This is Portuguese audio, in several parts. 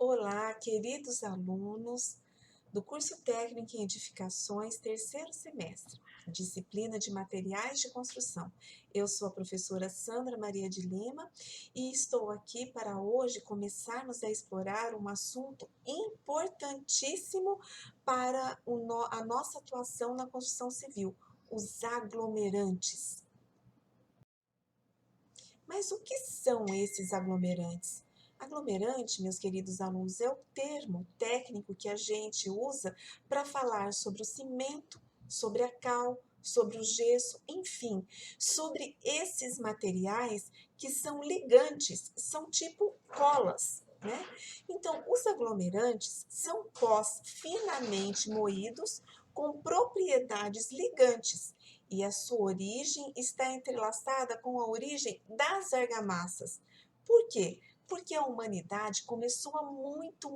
Olá, queridos alunos do curso técnico em edificações, terceiro semestre, disciplina de materiais de construção. Eu sou a professora Sandra Maria de Lima e estou aqui para hoje começarmos a explorar um assunto importantíssimo para a nossa atuação na construção civil, os aglomerantes. Mas o que são esses aglomerantes? Aglomerante, meus queridos alunos, é o termo técnico que a gente usa para falar sobre o cimento, sobre a cal, sobre o gesso, enfim, sobre esses materiais que são ligantes, são tipo colas, né? Então, os aglomerantes são pós finamente moídos com propriedades ligantes e a sua origem está entrelaçada com a origem das argamassas. Por quê? Porque a humanidade começou há muito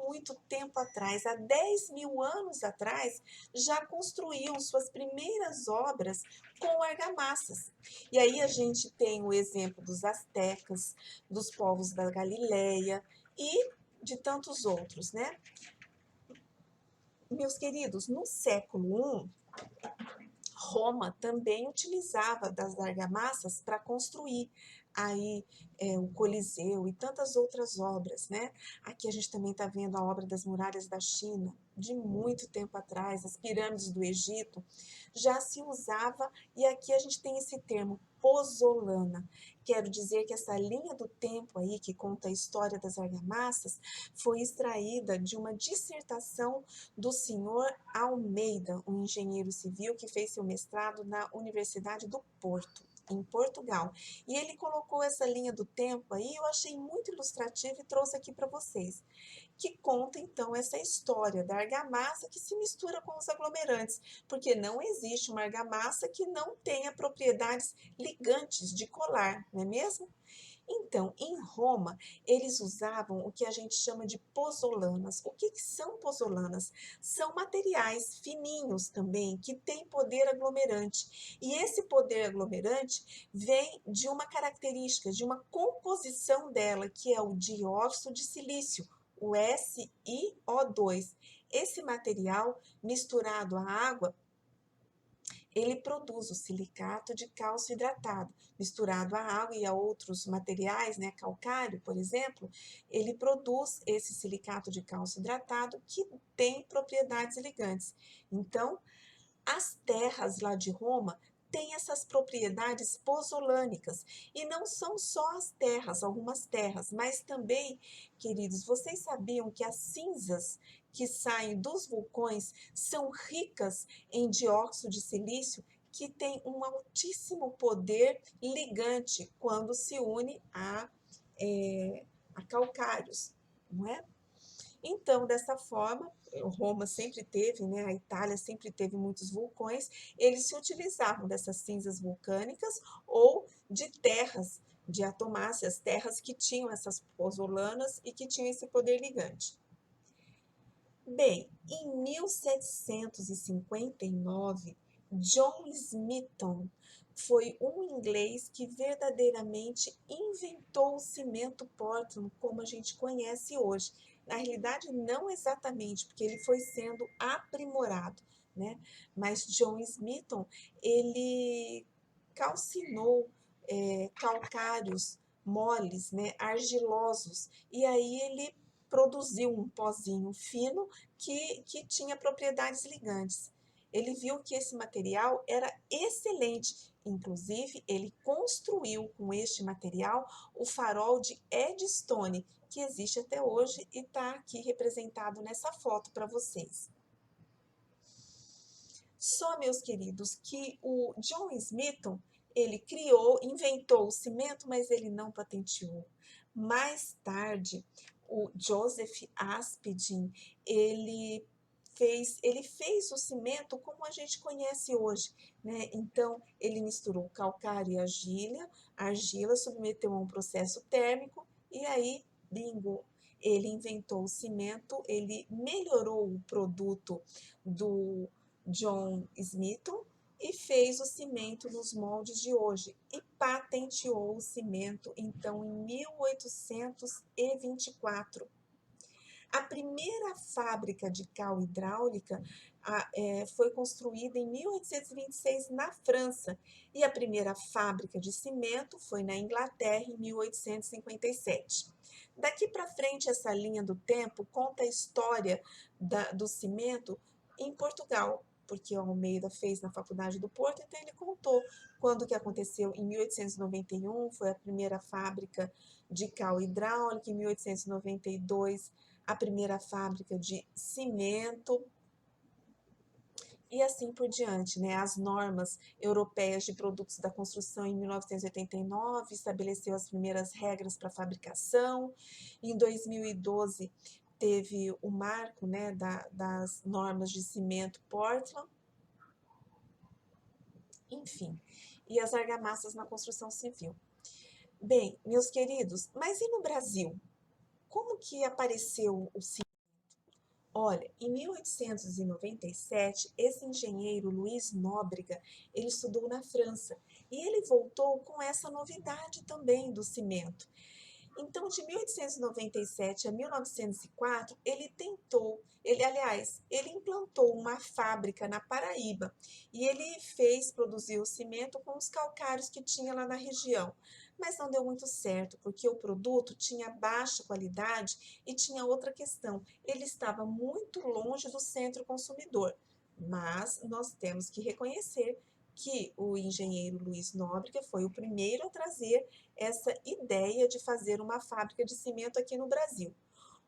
tempo atrás, há 10 mil anos atrás, já construiu suas primeiras obras com argamassas. E aí a gente tem o exemplo dos astecas, dos povos da Galileia e de tantos outros, né? Meus queridos, no século I, Roma também utilizava das argamassas para construir aí o Coliseu e tantas outras obras, né? Aqui a gente também está vendo a obra das muralhas da China, de muito tempo atrás, as pirâmides do Egito, já se usava, e aqui a gente tem esse termo, pozolana. Quero dizer que essa linha do tempo aí, que conta a história das argamassas, foi extraída de uma dissertação do senhor Almeida, um engenheiro civil que fez seu mestrado na Universidade do Porto, em Portugal. E ele colocou essa linha do tempo aí, eu achei muito ilustrativo e trouxe aqui para vocês, que conta então essa história da argamassa que se mistura com os aglomerantes, porque não existe uma argamassa que não tenha propriedades ligantes de colar, não é mesmo? Então, em Roma, eles usavam o que a gente chama de pozolanas. O que são pozolanas? São materiais fininhos também, que têm poder aglomerante. E esse poder aglomerante vem de uma característica, de uma composição dela, que é o dióxido de silício, o SiO2. Esse material, misturado à água, ele produz o silicato de cálcio hidratado. Misturado à água e a outros materiais, né, calcário, por exemplo, ele produz esse silicato de cálcio hidratado que tem propriedades ligantes. Então, as terras lá de Roma têm essas propriedades pozolânicas. E não são só as terras, algumas terras, mas também, queridos, vocês sabiam que as cinzas que saem dos vulcões são ricas em dióxido de silício, que tem um altíssimo poder ligante quando se une a calcários, não é? Então, dessa forma, Roma sempre teve, né, a Itália sempre teve muitos vulcões, eles se utilizavam dessas cinzas vulcânicas ou de terras de atomáceas, terras que tinham essas pozolanas e que tinham esse poder ligante. Bem, em 1759, John Smithson foi um inglês que verdadeiramente inventou o cimento Portland como a gente conhece hoje. Na realidade, não exatamente, porque ele foi sendo aprimorado, né? Mas John Smithson, ele calcinou calcários moles, né, argilosos, e aí ele produziu um pozinho fino que tinha propriedades ligantes. Ele viu que esse material era excelente, inclusive ele construiu com este material o farol de Eddystone, que existe até hoje e está aqui representado nessa foto para vocês. Só, meus queridos, que o John Smithson, ele criou, inventou o cimento, mas ele não patenteou. Mais tarde, o Joseph Aspdin, ele fez o cimento como a gente conhece hoje, né? Então, ele misturou calcário e argila submeteu a um processo térmico e aí, bingo, ele inventou o cimento, ele melhorou o produto do John Smithson e fez o cimento nos moldes de hoje e patenteou o cimento então em 1824. A primeira fábrica de cal hidráulica foi construída em 1826 na França e a primeira fábrica de cimento foi na Inglaterra em 1857. Daqui para frente, essa linha do tempo conta a história do cimento em Portugal, porque o Almeida fez na Faculdade do Porto, então ele contou quando que aconteceu. Em 1891 foi a primeira fábrica de cal hidráulica, em 1892 a primeira fábrica de cimento, e assim por diante, né? As normas europeias de produtos da construção em 1989 estabeleceu as primeiras regras para fabricação. Em 2012 teve o marco, né, das normas de cimento Portland, enfim, e as argamassas na construção civil. Bem, meus queridos, mas e no Brasil? Como que apareceu o cimento? Olha, em 1897, esse engenheiro Luiz Nóbrega, ele estudou na França e ele voltou com essa novidade também do cimento. Então, de 1897 a 1904, ele implantou uma fábrica na Paraíba e ele fez produzir o cimento com os calcários que tinha lá na região. Mas não deu muito certo, porque o produto tinha baixa qualidade e tinha outra questão, ele estava muito longe do centro consumidor. Mas nós temos que reconhecer que o engenheiro Luiz Nóbrega foi o primeiro a trazer essa ideia de fazer uma fábrica de cimento aqui no Brasil.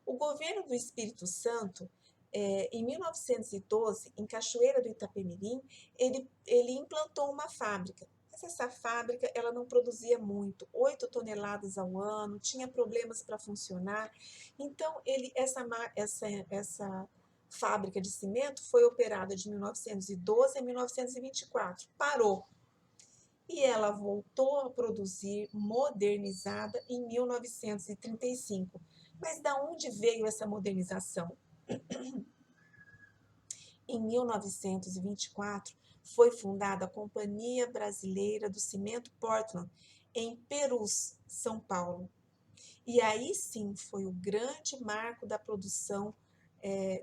O governo do Espírito Santo, em 1912, em Cachoeira do Itapemirim, ele implantou uma fábrica. Mas essa fábrica ela não produzia muito, 8 toneladas ao ano, tinha problemas para funcionar. Então, essa fábrica de cimento foi operada de 1912 a 1924, parou. E ela voltou a produzir modernizada em 1935. Mas da onde veio essa modernização? Em 1924, foi fundada a Companhia Brasileira do Cimento Portland, em Perus, São Paulo. E aí sim foi o grande marco da produção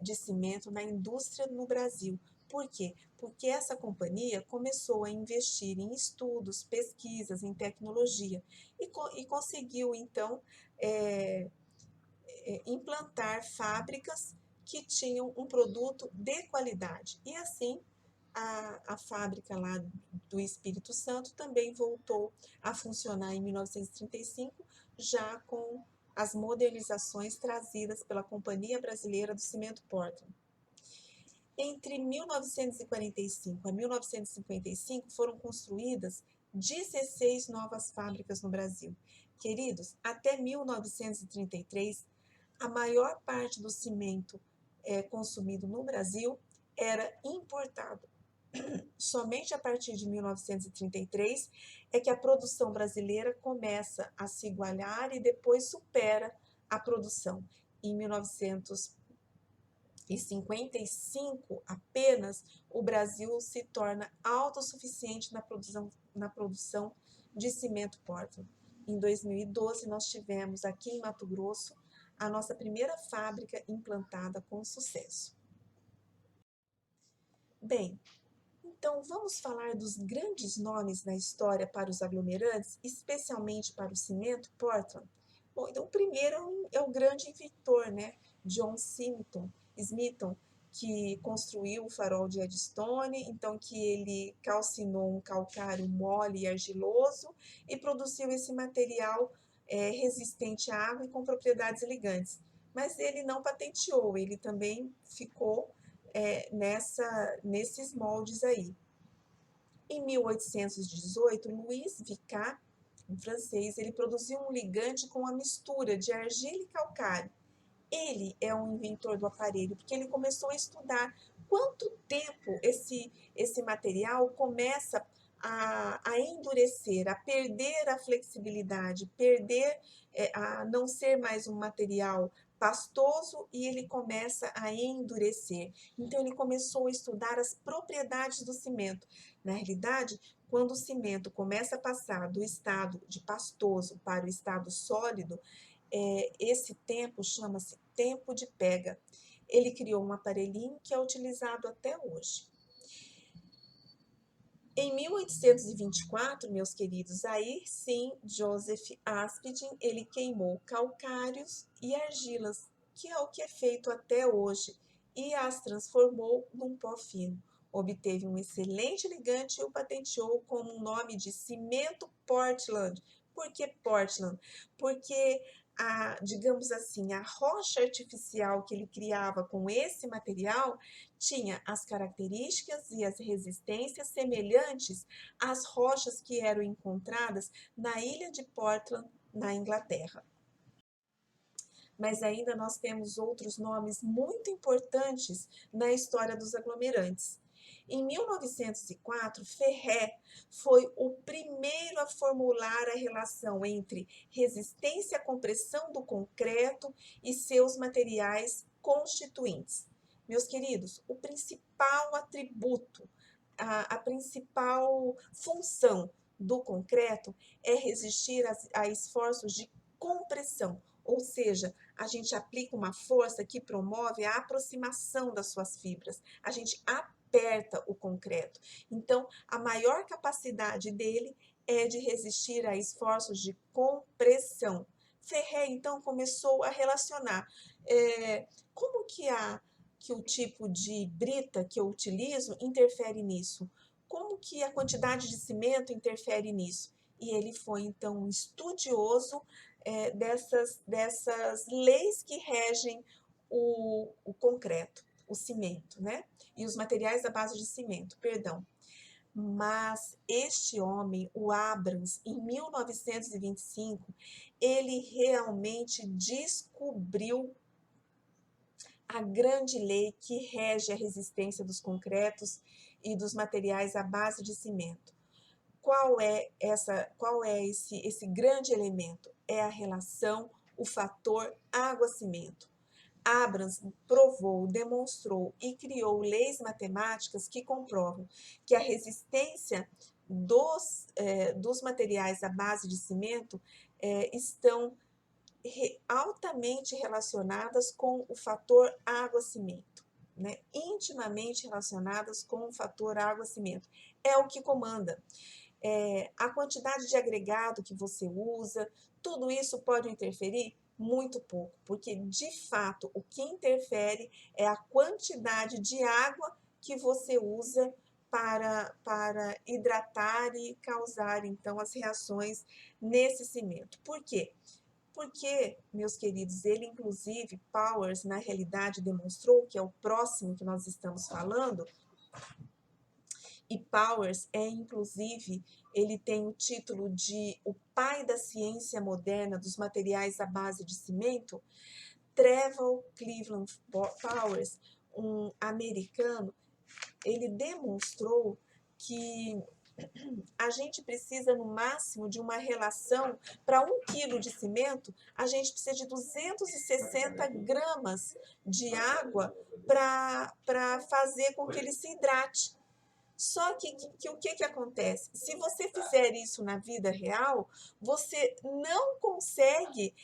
de cimento na indústria no Brasil. Por quê? Porque essa companhia começou a investir em estudos, pesquisas, em tecnologia e conseguiu, então, implantar fábricas que tinham um produto de qualidade. E assim, a fábrica lá do Espírito Santo também voltou a funcionar em 1935, já com as modernizações trazidas pela Companhia Brasileira do Cimento Portland. Entre 1945 a 1955 foram construídas 16 novas fábricas no Brasil. Queridos, até 1933, a maior parte do cimento consumido no Brasil era importado. Somente a partir de 1933 é que a produção brasileira começa a se igualar e depois supera a produção. Em 1955, apenas, o Brasil se torna autossuficiente na produção de cimento Portland. Em 2012, nós tivemos aqui em Mato Grosso a nossa primeira fábrica implantada com sucesso. Bem, então vamos falar dos grandes nomes na história para os aglomerantes, especialmente para o cimento Portland. Bom, então o primeiro é o grande inventor, né? John Smithson, que construiu o farol de Eddystone, então que ele calcinou um calcário mole e argiloso e produziu esse material resistente à água e com propriedades ligantes. Mas ele não patenteou, ele também ficou nesses moldes aí. Em 1818, Louis Vicat, um francês, ele produziu um ligante com a mistura de argila e calcário. Ele é um inventor do aparelho, porque ele começou a estudar quanto tempo esse material começa a endurecer, a perder a flexibilidade, a não ser mais um material pastoso e ele começa a endurecer. Então, ele começou a estudar as propriedades do cimento. Na realidade, quando o cimento começa a passar do estado de pastoso para o estado sólido, esse tempo chama-se tempo de pega. Ele criou um aparelhinho que é utilizado até hoje. Em 1824, meus queridos, aí sim, Joseph Aspidin, ele queimou calcários e argilas, que é o que é feito até hoje, e as transformou num pó fino. Obteve um excelente ligante e o patenteou como um nome de cimento Portland. Por que Portland? Porque digamos assim, a rocha artificial que ele criava com esse material tinha as características e as resistências semelhantes às rochas que eram encontradas na ilha de Portland, na Inglaterra. Mas ainda nós temos outros nomes muito importantes na história dos aglomerantes. Em 1904, Ferré foi o primeiro a formular a relação entre resistência à compressão do concreto e seus materiais constituintes. Meus queridos, o principal atributo, a principal função do concreto é resistir a esforços de compressão, ou seja, a gente aplica uma força que promove a aproximação das suas fibras, a gente aperta o concreto. Então, a maior capacidade dele é de resistir a esforços de compressão. Ferré, então, começou a relacionar como que o tipo de brita que eu utilizo interfere nisso, como que a quantidade de cimento interfere nisso. E ele foi, então, um estudioso dessas leis que regem o concreto, o cimento, né? E os materiais à base de cimento, perdão. Mas este homem, o Abrams, em 1925, ele realmente descobriu a grande lei que rege a resistência dos concretos e dos materiais à base de cimento. Qual é esse grande elemento? É a relação, o fator água-cimento. Abrams provou, demonstrou e criou leis matemáticas que comprovam que a resistência dos materiais à base de cimento estão altamente relacionadas com o fator água-cimento, né? Intimamente relacionadas com o fator água-cimento. É o que comanda. A quantidade de agregado que você usa, tudo isso pode interferir? Muito pouco, porque de fato o que interfere é a quantidade de água que você usa para hidratar e causar então as reações nesse cimento. Por quê? Porque, meus queridos, ele inclusive, Powers, na realidade demonstrou, que é o próximo que nós estamos falando, e Powers inclusive, ele tem o título de o pai da ciência moderna dos materiais à base de cimento. Trevor Cleveland Powers, um americano, ele demonstrou que a gente precisa, no máximo, de uma relação, para 1 quilo de cimento, a gente precisa de 260 gramas de água para fazer com que ele se hidrate. Só que o que acontece? Se você fizer isso na vida real, você não consegue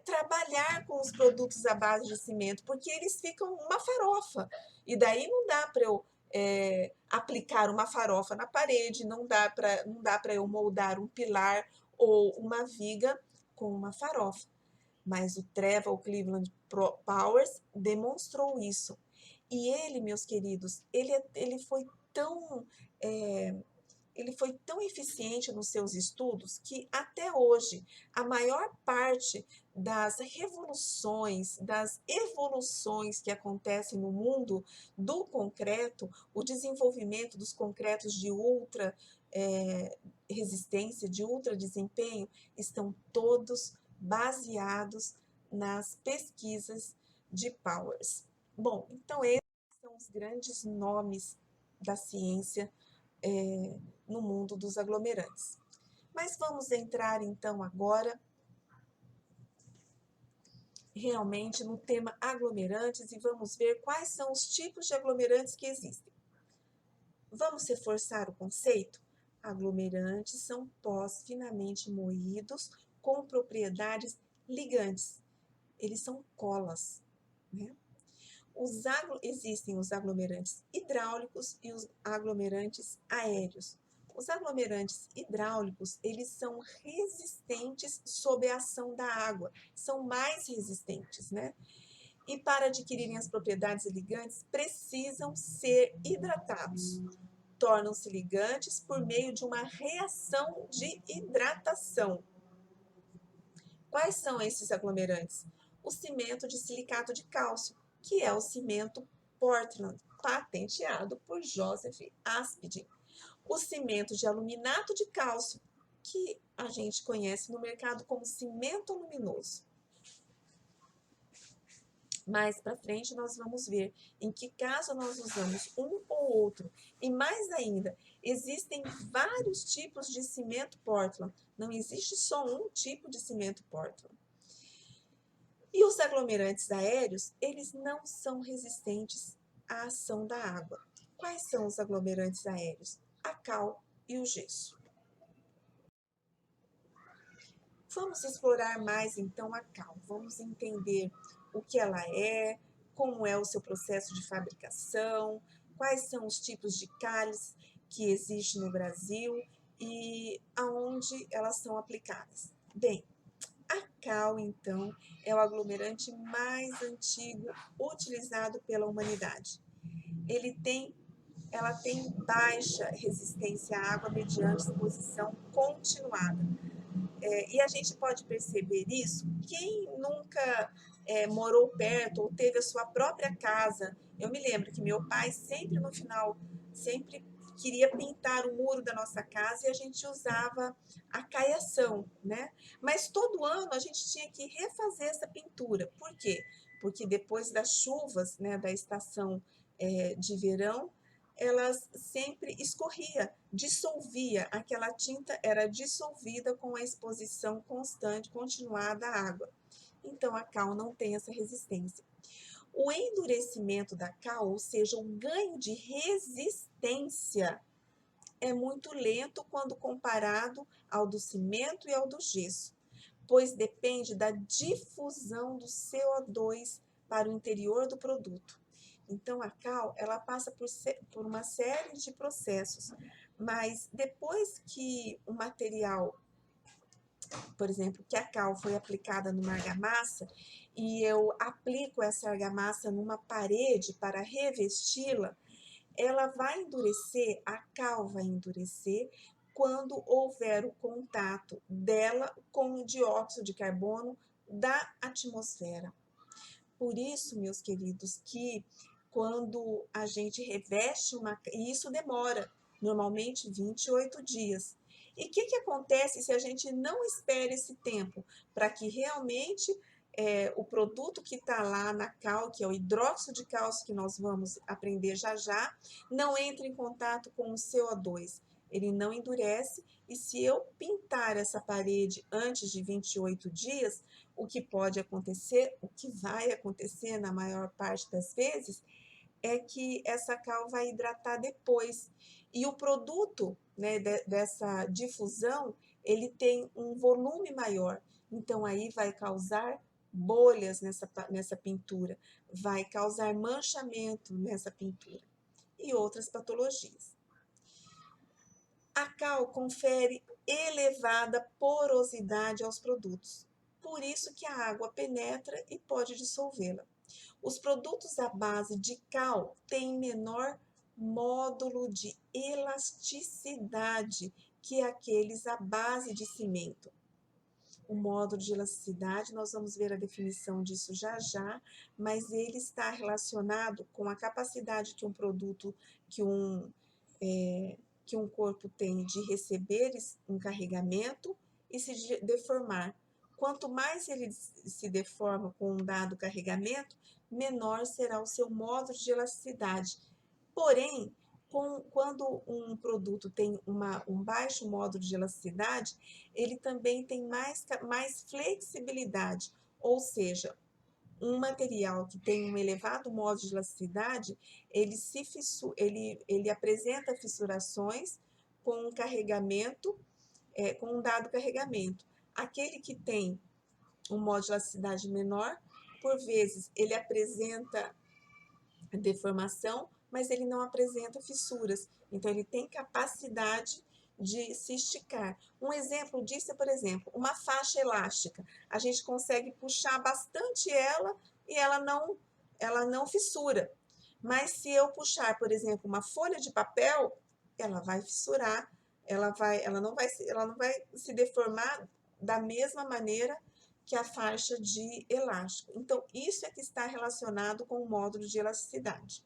trabalhar com os produtos à base de cimento, porque eles ficam uma farofa. E daí não dá para eu aplicar uma farofa na parede, não dá para eu moldar um pilar ou uma viga com uma farofa. Mas o Trevor Cleveland Powers demonstrou isso. E ele, meus queridos, ele foi tão eficiente nos seus estudos que até hoje a maior parte das revoluções, das evoluções que acontecem no mundo do concreto, o desenvolvimento dos concretos de ultra resistência, de ultra desempenho, estão todos baseados nas pesquisas de Powers. Bom, então esses são os grandes nomes da ciência no mundo dos aglomerantes. Mas vamos entrar então agora realmente no tema aglomerantes e vamos ver quais são os tipos de aglomerantes que existem. Vamos reforçar o conceito? Aglomerantes são pós finamente moídos com propriedades Ligantes, eles são colas, né? Existem os aglomerantes hidráulicos e os aglomerantes aéreos. Os aglomerantes hidráulicos, eles são resistentes sob a ação da água, são mais resistentes, né? E para adquirirem as propriedades ligantes, precisam ser hidratados. Tornam-se ligantes por meio de uma reação de hidratação. Quais são esses aglomerantes? O cimento de silicato de cálcio, que é o cimento Portland, patenteado por Joseph Aspdin. O cimento de aluminato de cálcio, que a gente conhece no mercado como cimento aluminoso. Mais para frente nós vamos ver em que caso nós usamos um ou outro. E mais ainda, existem vários tipos de cimento Portland. Não existe só um tipo de cimento Portland. E os aglomerantes aéreos, eles não são resistentes à ação da água. Quais são os aglomerantes aéreos? A cal e o gesso. Vamos explorar mais então a cal. Vamos entender o que ela é, como é o seu processo de fabricação, quais são os tipos de cálices que existem no Brasil e aonde elas são aplicadas. Bem, a cal, então, é o aglomerante mais antigo utilizado pela humanidade. Ela tem baixa resistência à água mediante exposição continuada. E a gente pode perceber isso, quem nunca morou perto ou teve a sua própria casa. Eu me lembro que meu pai sempre no final, sempre queria pintar o muro da nossa casa e a gente usava a caiação, né? Mas todo ano a gente tinha que refazer essa pintura. Por quê? Porque depois das chuvas, né, da estação de verão, elas sempre escorria, dissolvia, aquela tinta era dissolvida com a exposição constante, continuada à água. Então, a cal não tem essa resistência. O endurecimento da cal, ou seja, o ganho de resistência, é muito lento quando comparado ao do cimento e ao do gesso, pois depende da difusão do CO2 para o interior do produto. Então, a cal, ela passa por uma série de processos, mas depois que o material, por exemplo, que a cal foi aplicada numa argamassa e eu aplico essa argamassa numa parede para revesti-la, ela vai endurecer, a cal vai endurecer quando houver o contato dela com o dióxido de carbono da atmosfera. Por isso, meus queridos, que quando a gente reveste e isso demora normalmente 28 dias. E o que acontece se a gente não espera esse tempo para que realmente o produto que está lá na cal, que é o hidróxido de cálcio, que nós vamos aprender já já, não entre em contato com o CO2? Ele não endurece, e se eu pintar essa parede antes de 28 dias, o que pode acontecer, o que vai acontecer na maior parte das vezes, é que essa cal vai hidratar depois. E o produto, né, dessa difusão, ele tem um volume maior. Então, aí vai causar bolhas nessa pintura, vai causar manchamento nessa pintura e outras patologias. A cal confere elevada porosidade aos produtos, por isso que a água penetra e pode dissolvê-la. Os produtos à base de cal têm menor módulo de elasticidade que aqueles à base de cimento. O módulo de elasticidade, nós vamos ver a definição disso já já, mas ele está relacionado com a capacidade que um produto, que um corpo tem de receber um carregamento e se deformar. Quanto mais ele se deforma com um dado carregamento, menor será o seu módulo de elasticidade. Porém, quando um produto tem um baixo módulo de elasticidade, ele também tem mais flexibilidade, ou seja, um material que tem um elevado módulo de elasticidade, ele apresenta fissurações com um carregamento, com um dado carregamento. Aquele que tem um modo de elasticidade menor, por vezes ele apresenta deformação, mas ele não apresenta fissuras, então ele tem capacidade de se esticar. Um exemplo disso é, por exemplo, uma faixa elástica. A gente consegue puxar bastante ela e ela não fissura. Mas se eu puxar, por exemplo, uma folha de papel, ela vai fissurar, ela não vai se deformar da mesma maneira que a faixa de elástico. Então, isso é que está relacionado com o módulo de elasticidade.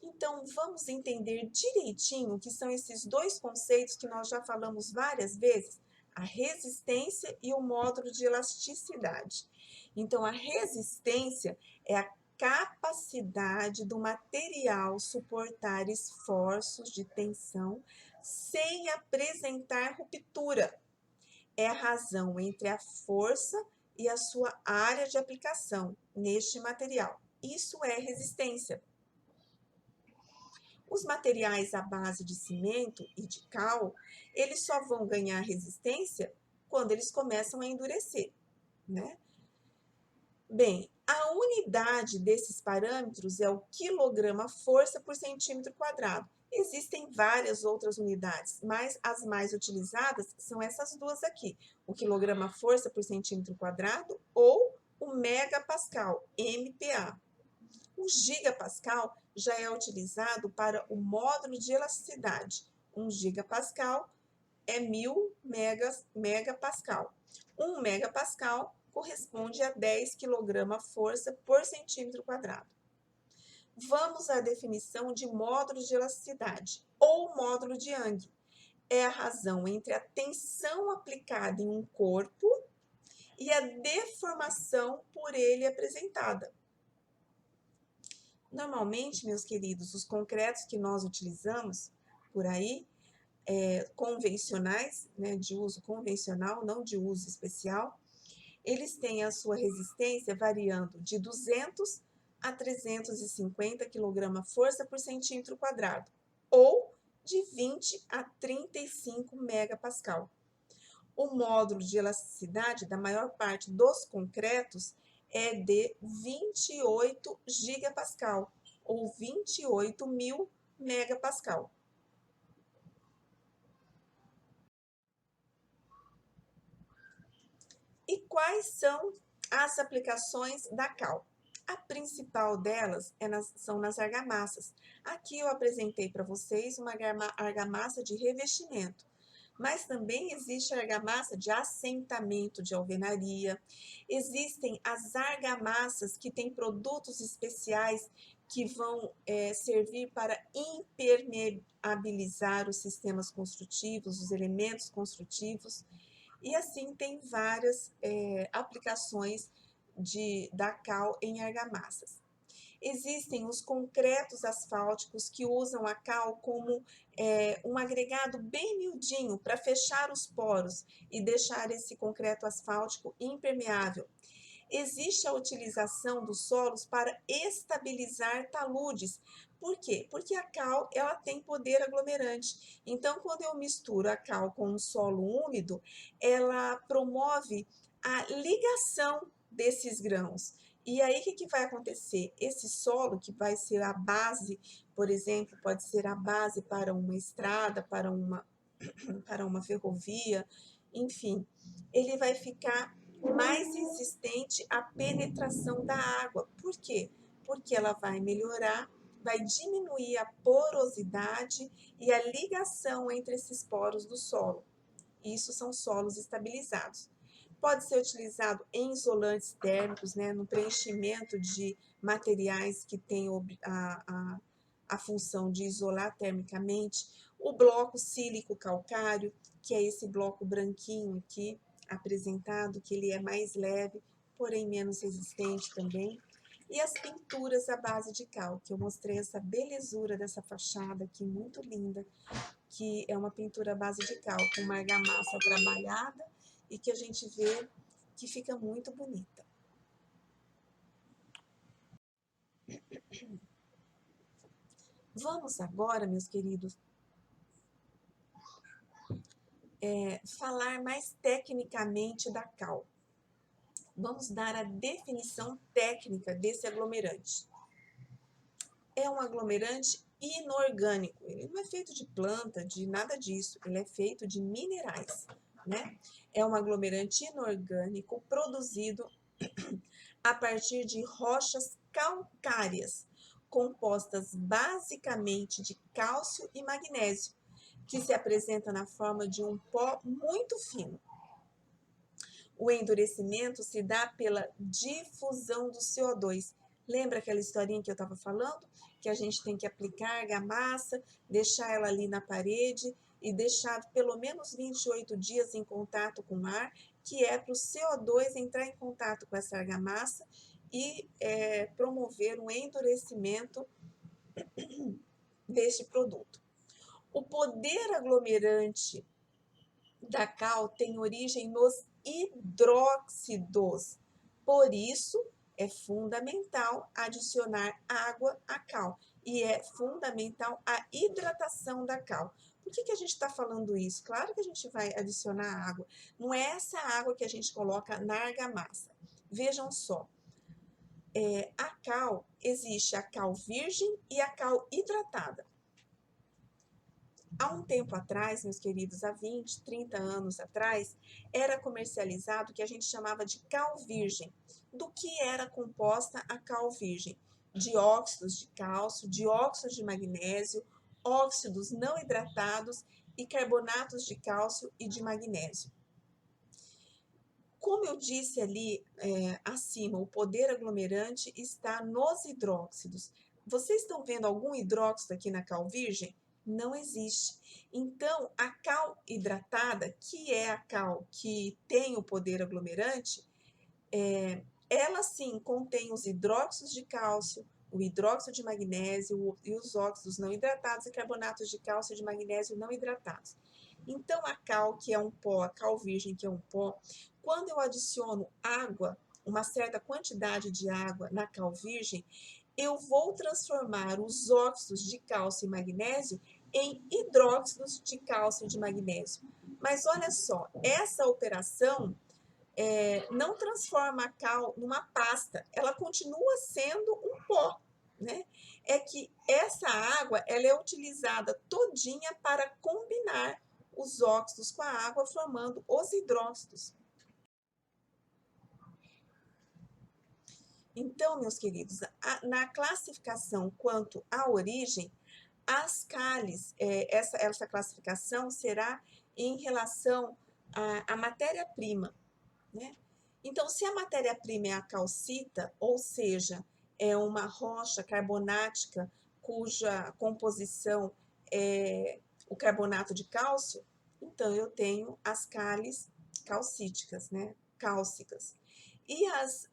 Então, vamos entender direitinho o que são esses dois conceitos que nós já falamos várias vezes, a resistência e o módulo de elasticidade. Então, a resistência é a capacidade do material suportar esforços de tensão sem apresentar ruptura. É a razão entre a força e a sua área de aplicação neste material. Isso é resistência. Os materiais à base de cimento e de cal, eles só vão ganhar resistência quando eles começam a endurecer, né? Bem, a unidade desses parâmetros é o quilograma-força por centímetro quadrado. Existem várias outras unidades, mas as mais utilizadas são essas duas aqui, o quilograma-força por centímetro quadrado ou o megapascal, MPa. O gigapascal já é utilizado para o módulo de elasticidade. 1 gigapascal é 1000 megapascal. 1 megapascal corresponde a 10 kg-força por centímetro quadrado. Vamos à definição de módulo de elasticidade, ou módulo de Young. É a razão entre a tensão aplicada em um corpo e a deformação por ele apresentada. Normalmente, meus queridos, os concretos que nós utilizamos por aí, convencionais, né, de uso convencional, não de uso especial, eles têm a sua resistência variando de 200 a 350 kg-força por centímetro quadrado, ou de 20 a 35 megapascal. O módulo de elasticidade da maior parte dos concretos é de 28 gigapascal, ou 28.000 megapascal. E quais são as aplicações da cal? A principal delas são nas argamassas. Aqui eu apresentei para vocês uma argamassa de revestimento, mas também existe a argamassa de assentamento de alvenaria. Existem as argamassas que têm produtos especiais que vão servir para impermeabilizar os sistemas construtivos, os elementos construtivos. E assim tem várias aplicações da cal em argamassas. Existem os concretos asfálticos que usam a cal como um agregado bem miudinho para fechar os poros e deixar esse concreto asfáltico impermeável. Existe a utilização dos solos para estabilizar taludes. Por quê? Porque a cal ela tem poder aglomerante. Então, quando eu misturo a cal com um solo úmido, ela promove a ligação desses grãos. E aí, o que vai acontecer? Esse solo, que vai ser a base, por exemplo, pode ser a base para uma estrada, para uma ferrovia, enfim, ele vai ficar mais resistente à penetração da água. Por quê? Porque ela vai melhorar, vai diminuir a porosidade e a ligação entre esses poros do solo. Isso são solos estabilizados. Pode ser utilizado em isolantes térmicos, né, no preenchimento de materiais que têm a função de isolar termicamente. O bloco sílico calcário, que é esse bloco branquinho aqui apresentado, que ele é mais leve, porém menos resistente também. E as pinturas à base de cal, que eu mostrei essa belezura dessa fachada aqui, muito linda, que é uma pintura à base de cal, com uma argamassa trabalhada e que a gente vê que fica muito bonita. Vamos agora, meus queridos, falar mais tecnicamente da cal. Vamos dar a definição técnica desse aglomerante. É um aglomerante inorgânico, ele não é feito de planta, de nada disso, ele é feito de minerais, né? É um aglomerante inorgânico produzido a partir de rochas calcárias, compostas basicamente de cálcio e magnésio, que se apresenta na forma de um pó muito fino. O endurecimento se dá pela difusão do CO2. Lembra aquela historinha que eu estava falando? Que a gente tem que aplicar argamassa, deixar ela ali na parede e deixar pelo menos 28 dias em contato com o ar, que é para o CO2 entrar em contato com essa argamassa e promover um endurecimento deste produto. O poder aglomerante da cal tem origem nos hidróxidos. Por isso, é fundamental adicionar água à cal e é fundamental a hidratação da cal. Por que a gente está falando isso? Claro que a gente vai adicionar água. Não é essa água que a gente coloca na argamassa. Vejam só, a cal, existe a cal virgem e a cal hidratada. Há um tempo atrás, meus queridos, há 20, 30 anos atrás, era comercializado o que a gente chamava de cal virgem. Do que era composta a cal virgem? Dióxidos de cálcio, dióxido de magnésio, óxidos não hidratados e carbonatos de cálcio e de magnésio. Como eu disse ali acima, o poder aglomerante está nos hidróxidos. Vocês estão vendo algum hidróxido aqui na cal virgem? Não existe. Então, a cal hidratada, que é a cal que tem o poder aglomerante, ela sim contém os hidróxidos de cálcio, o hidróxido de magnésio e os óxidos não hidratados e carbonatos de cálcio e de magnésio não hidratados. Então, a cal, que é um pó, a cal virgem, que é um pó, quando eu adiciono água, uma certa quantidade de água na cal virgem, eu vou transformar os óxidos de cálcio e magnésio em hidróxidos de cálcio e de magnésio. Mas olha só, essa operação não transforma a cal numa pasta, ela continua sendo um pó, né? É que essa água, ela é utilizada todinha para combinar os óxidos com a água, formando os hidróxidos. Então, meus queridos, na classificação quanto à origem, as cales, essa classificação será em relação à matéria-prima, né? Então, se a matéria-prima é a calcita, ou seja, é uma rocha carbonática cuja composição é o carbonato de cálcio, então eu tenho as cales calcíticas, né? Cálcicas. E as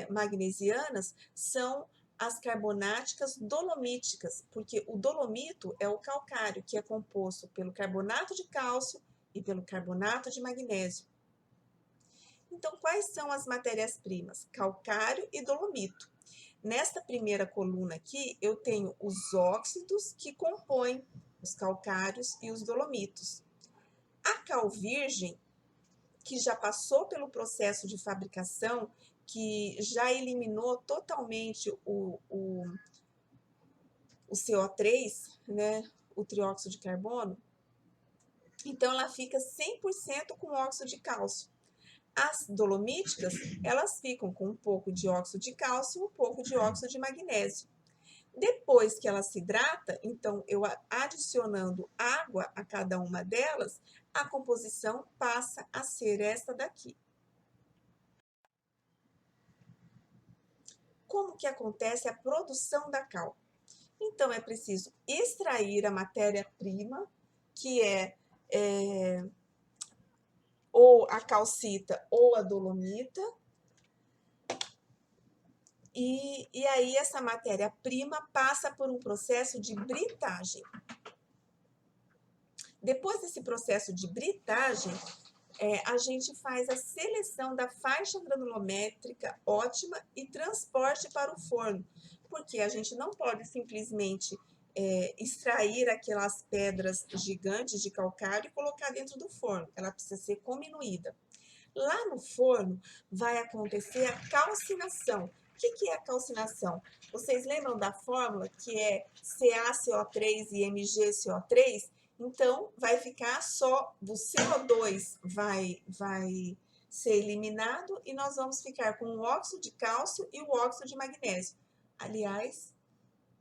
magnesianas são as carbonáticas dolomíticas, porque o dolomito é o calcário, que é composto pelo carbonato de cálcio e pelo carbonato de magnésio. Então, quais são as matérias-primas? Calcário e dolomito. Nesta primeira coluna aqui, eu tenho os óxidos que compõem os calcários e os dolomitos. A cal virgem, que já passou pelo processo de fabricação, que já eliminou totalmente o CO3, né, o trióxido de carbono, então ela fica 100% com óxido de cálcio. As dolomíticas, elas ficam com um pouco de óxido de cálcio e um pouco de óxido de magnésio. Depois que ela se hidrata, então eu adicionando água a cada uma delas, a composição passa a ser esta daqui. Como que acontece a produção da cal? Então, é preciso extrair a matéria-prima, que ou a calcita ou a dolomita, e aí essa matéria-prima passa por um processo de britagem. Depois desse processo de britagem, a gente faz a seleção da faixa granulométrica ótima e transporte para o forno, porque a gente não pode simplesmente extrair aquelas pedras gigantes de calcário e colocar dentro do forno. Ela precisa ser cominuída. Lá no forno vai acontecer a calcinação. O que é a calcinação? Vocês lembram da fórmula que é CaCO3 e MgCO3? Então, vai ficar só o CO2 vai ser eliminado e nós vamos ficar com o óxido de cálcio e o óxido de magnésio. Aliás,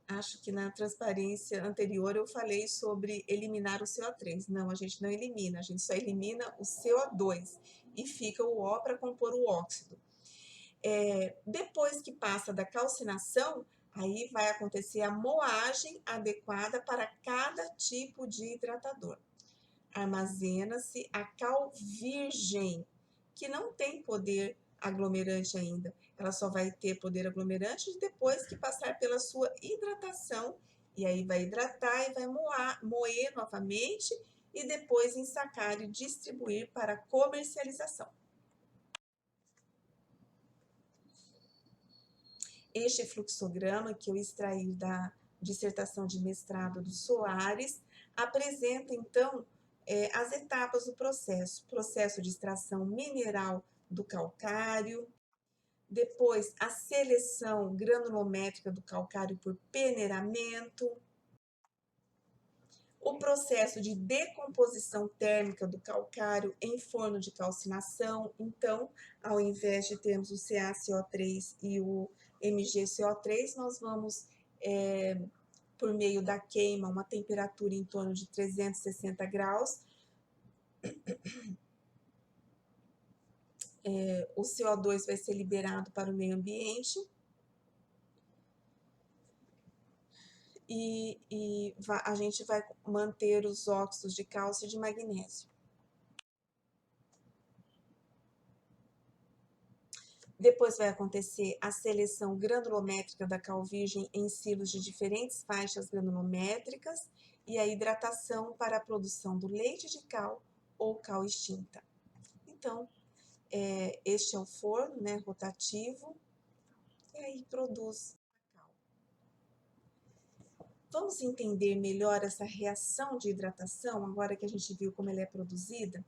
acho que na transparência anterior eu falei sobre eliminar o CO3. Não, a gente não elimina, a gente só elimina o CO2 e fica o O para compor o óxido. Depois que passa da calcinação, aí vai acontecer a moagem adequada para cada tipo de hidratador. Armazena-se a cal virgem, que não tem poder aglomerante ainda. Ela só vai ter poder aglomerante depois que passar pela sua hidratação, e aí vai hidratar e vai moer novamente, e depois ensacar e distribuir para comercialização. Este fluxograma que eu extraí da dissertação de mestrado do Soares apresenta, então, as etapas do processo. Processo de extração mineral do calcário, depois a seleção granulométrica do calcário por peneiramento, o processo de decomposição térmica do calcário em forno de calcinação. Então, ao invés de termos o CaCO3 e o MgCO3, nós vamos, por meio da queima, uma temperatura em torno de 360 graus, o CO2 vai ser liberado para o meio ambiente e a gente vai manter os óxidos de cálcio e de magnésio. Depois vai acontecer a seleção granulométrica da cal virgem em silos de diferentes faixas granulométricas e a hidratação para a produção do leite de cal ou cal extinta. Então, este é o forno, né, rotativo, e aí produz a cal. Vamos entender melhor essa reação de hidratação, agora que a gente viu como ela é produzida?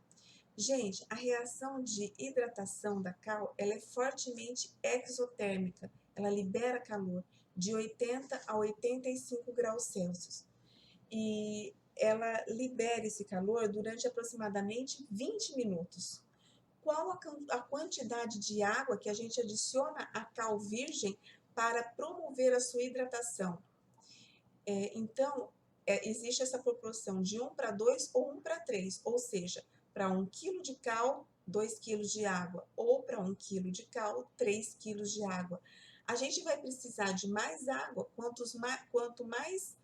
Gente, a reação de hidratação da cal, ela é fortemente exotérmica, ela libera calor de 80 a 85 graus Celsius. E ela libera esse calor durante aproximadamente 20 minutos. Qual a quantidade de água que a gente adiciona à cal virgem para promover a sua hidratação? Então, existe essa proporção de 1 para 2 ou 1 para 3, ou seja, para 1 kg de cal, 2 kg de água, ou para 1 kg de cal, 3 kg de água. A gente vai precisar de mais água quanto mais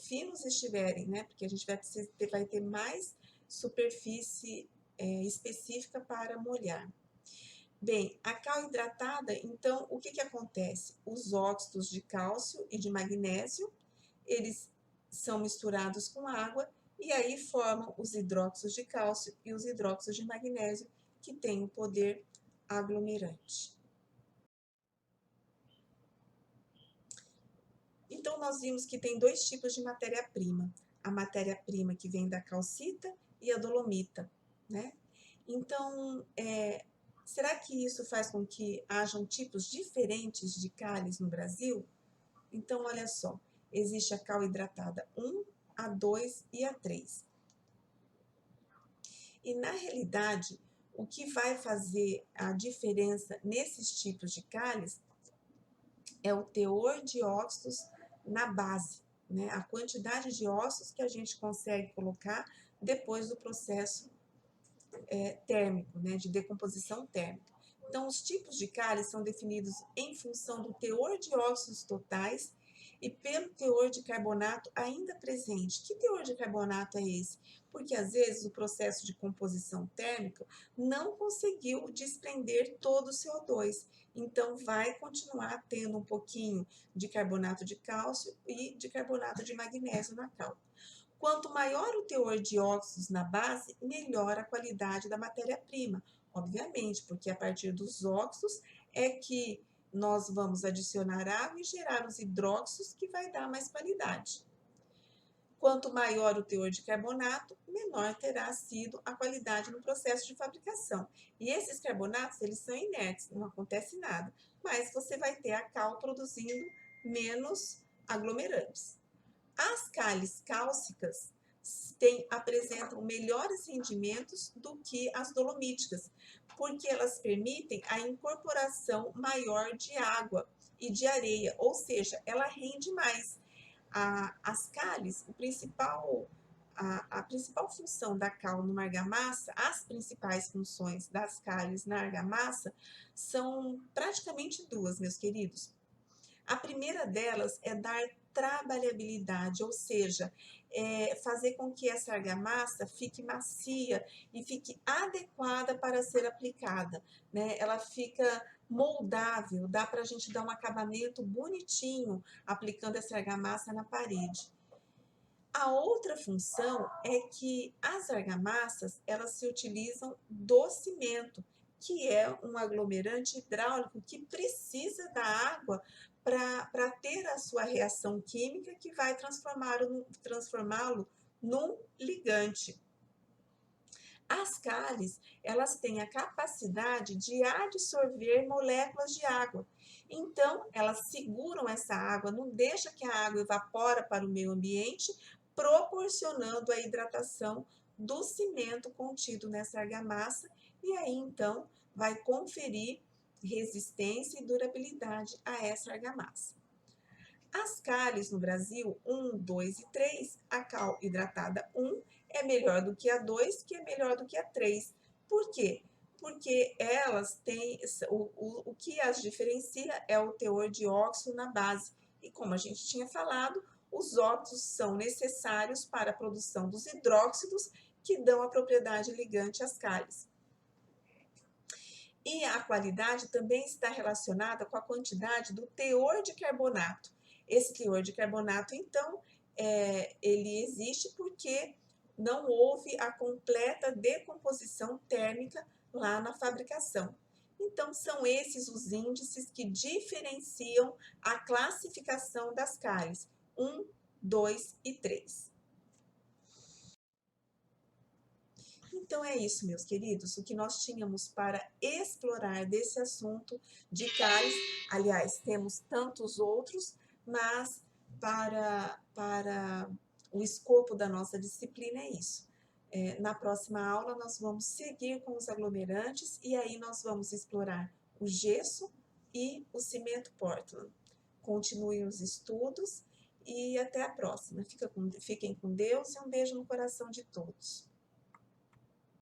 finos estiverem, né? Porque a gente vai ter mais superfície específica para molhar. Bem, a cal hidratada, então, o que acontece? Os óxidos de cálcio e de magnésio, eles são misturados com água e aí formam os hidróxidos de cálcio e os hidróxidos de magnésio, que têm o poder aglomerante. Então, nós vimos que tem dois tipos de matéria-prima. A matéria-prima que vem da calcita e a dolomita, né? Então, será que isso faz com que hajam tipos diferentes de cális no Brasil? Então, olha só, existe a cal hidratada 1, a 2 e a 3. E, na realidade, o que vai fazer a diferença nesses tipos de cális é o teor de óxidos na base, né? A quantidade de óxidos que a gente consegue colocar depois do processo térmico, né? De decomposição térmica. Então, os tipos de cális são definidos em função do teor de óxidos totais e pelo teor de carbonato ainda presente. Que teor de carbonato é esse? Porque às vezes o processo de composição térmica não conseguiu desprender todo o CO2, então vai continuar tendo um pouquinho de carbonato de cálcio e de carbonato de magnésio na cal. Quanto maior o teor de óxidos na base, melhor a qualidade da matéria-prima, obviamente, porque a partir dos óxidos é que nós vamos adicionar água e gerar os hidróxidos, que vai dar mais qualidade. Quanto maior o teor de carbonato, menor terá sido a qualidade no processo de fabricação. E esses carbonatos, eles são inertes, não acontece nada, mas você vai ter a cal produzindo menos aglomerantes. As cales cálcicas apresentam melhores rendimentos do que as dolomíticas, porque elas permitem a incorporação maior de água e de areia, ou seja, ela rende mais. As cales, a principal função da cal numa argamassa, as principais funções das cales na argamassa são praticamente duas, meus queridos. A primeira delas é dar trabalhabilidade, ou seja, fazer com que essa argamassa fique macia e fique adequada para ser aplicada, né? Ela fica moldável, dá para a gente dar um acabamento bonitinho aplicando essa argamassa na parede. A outra função é que as argamassas, elas se utilizam do cimento, que é um aglomerante hidráulico que precisa da água para ter a sua reação química que vai transformá-lo num ligante. As cales, elas têm a capacidade de absorver moléculas de água. Então, elas seguram essa água, não deixa que a água evapora para o meio ambiente, proporcionando a hidratação do cimento contido nessa argamassa, e aí, então, vai conferir resistência e durabilidade a essa argamassa. As cales no Brasil, 1, 2 e 3, a cal hidratada 1 é melhor do que a 2, que é melhor do que a 3. Por quê? Porque elas têm, o que as diferencia é o teor de óxido na base. E como a gente tinha falado, os óxidos são necessários para a produção dos hidróxidos que dão a propriedade ligante às cales. E a qualidade também está relacionada com a quantidade do teor de carbonato. Esse teor de carbonato, então, ele existe porque não houve a completa decomposição térmica lá na fabricação. Então, são esses os índices que diferenciam a classificação das cales, 1, 2 e 3. Então é isso, meus queridos, o que nós tínhamos para explorar desse assunto de cales. Aliás, temos tantos outros, mas para o escopo da nossa disciplina é isso. Na próxima aula, nós vamos seguir com os aglomerantes e aí nós vamos explorar o gesso e o cimento Portland. Continuem os estudos e até a próxima. Fiquem com Deus e um beijo no coração de todos.